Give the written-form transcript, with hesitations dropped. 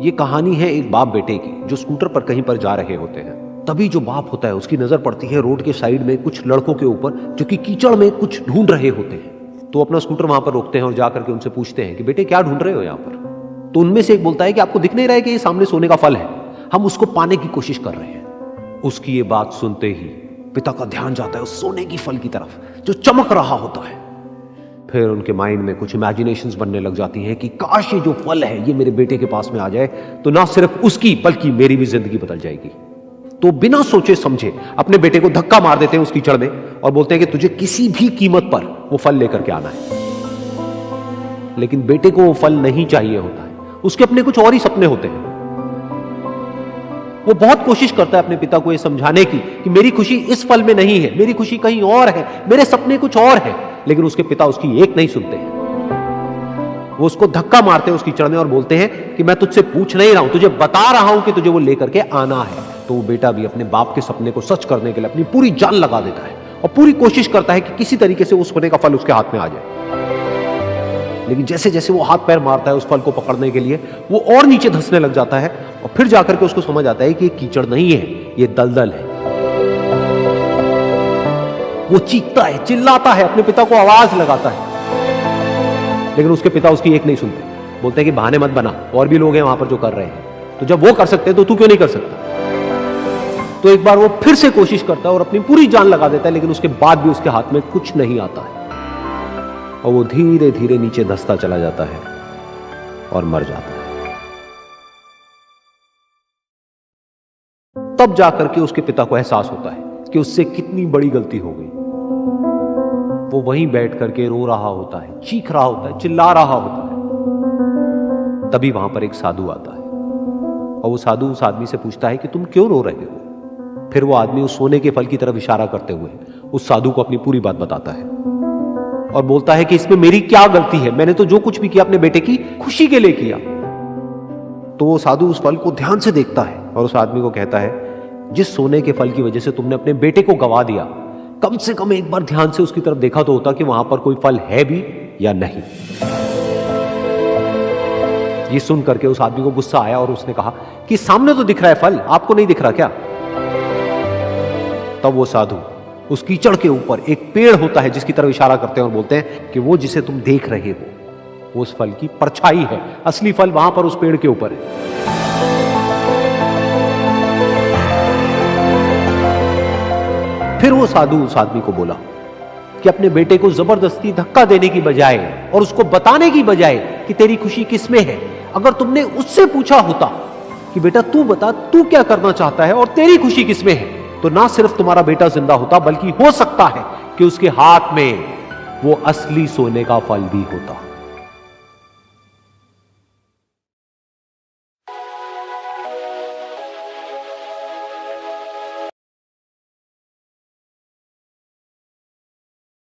ये कहानी है एक बाप बेटे की जो स्कूटर पर कहीं पर जा रहे होते हैं। तभी जो बाप होता है उसकी नजर पड़ती है रोड के साइड में कुछ लड़कों के ऊपर जो कि कीचड़ में कुछ ढूंढ रहे होते हैं। तो अपना स्कूटर वहां पर रोकते हैं और जाकर के उनसे पूछते हैं कि बेटे क्या ढूंढ रहे हो यहाँ पर। तो उनमें से एक बोलता है कि आपको दिख नहीं रहा है कि ये सामने सोने का फल है, हम उसको पाने की कोशिश कर रहे हैं। उसकी ये बात सुनते ही पिता का ध्यान जाता है उस सोने की फल की तरफ जो चमक रहा होता है। फिर उनके माइंड में कुछ इमेजिनेशंस बनने लग जाती हैं कि काश ये जो फल है ये मेरे बेटे के पास में आ जाए तो ना सिर्फ उसकी बल्कि मेरी भी जिंदगी बदल जाएगी। तो बिना सोचे समझे अपने बेटे को धक्का मार देते हैं उस कीचड़ में और बोलते हैं कि तुझे किसी भी कीमत पर वो फल लेकर के आना है। लेकिन बेटे को वो फल नहीं चाहिए होता है, उसके अपने कुछ और ही सपने होते हैं। वो बहुत कोशिश करता है अपने पिता को ये समझाने की कि मेरी खुशी इस फल में नहीं है, मेरी खुशी कहीं और है, मेरे सपने कुछ और है। लेकिन उसके पिता उसकी एक नहीं सुनते हैं। वो उसको धक्का मारते हैं उस कीचड़ में और बोलते हैं कि मैं तुझसे पूछ नहीं रहा हूं, तुझे बता रहा हूं कि तुझे वो लेकर के आना है। तो वो बेटा भी अपने बाप के सपने को सच करने के लिए अपनी पूरी जान लगा देता है और पूरी कोशिश करता है कि किसी तरीके से उस सोने का फल उसके हाथ में आ जाए। लेकिन जैसे जैसे वो हाथ पैर मारता है उस फल को पकड़ने के लिए वो और नीचे धंसने लग जाता है और फिर जाकर के उसको समझ आता है कि ये कीचड़ नहीं है, ये दलदल है। वो चीखता है, चिल्लाता है, अपने पिता को आवाज लगाता है, लेकिन उसके पिता उसकी एक नहीं सुनते। बोलते हैं कि बहाने मत बना, और भी लोग हैं वहां पर जो कर रहे हैं, तो जब वो कर सकते हैं तो तू क्यों नहीं कर सकता। तो एक बार वो फिर से कोशिश करता है और अपनी पूरी जान लगा देता है, लेकिन उसके बाद भी उसके हाथ में कुछ नहीं आता है और वो धीरे धीरे नीचे धंसता चला जाता है और मर जाता है। तब जाकर के उसके पिता को एहसास होता है कि उससे कितनी बड़ी गलती हो गई। वो वहीं बैठ करके रो रहा होता है, चीख रहा होता है, चिल्ला रहा होता है। तभी वहां पर एक साधु आता है और वो साधु उस आदमी से पूछता है कि तुम क्यों रो रहे हो। फिर वो आदमी उस सोने के फल की तरफ इशारा करते हुए उस साधु को अपनी पूरी बात बताता है और बोलता है कि इसमें मेरी क्या गलती है, मैंने तो जो कुछ भी किया अपने बेटे की खुशी के लिए किया। तो वो साधु उस फल को ध्यान से देखता है और उस आदमी को कहता है, जिस सोने के फल की वजह से तुमने अपने बेटे को गवा दिया, कम से कम एक बार ध्यान से उसकी तरफ देखा तो होता कि वहां पर कोई फल है भी या नहीं। ये सुन करके उस आदमी को गुस्सा आया और उसने कहा कि सामने तो दिख रहा है फल, आपको नहीं दिख रहा क्या। तब वो साधु उस कीचड़ के ऊपर एक पेड़ होता है जिसकी तरफ इशारा करते हैं और बोलते हैं कि वो जिसे तुम देख रहे हो वो उस फल की परछाई है, असली फल वहां पर उस पेड़ के ऊपर है। फिर वो साधु उस आदमी को बोला कि अपने बेटे को जबरदस्ती धक्का देने की बजाय और उसको बताने की बजाय कि तेरी खुशी किसमें है, अगर तुमने उससे पूछा होता कि बेटा तू बता तू क्या करना चाहता है और तेरी खुशी किसमें है, तो ना सिर्फ तुम्हारा बेटा जिंदा होता बल्कि हो सकता है कि उसके हाथ में वो असली सोने का फल भी होता।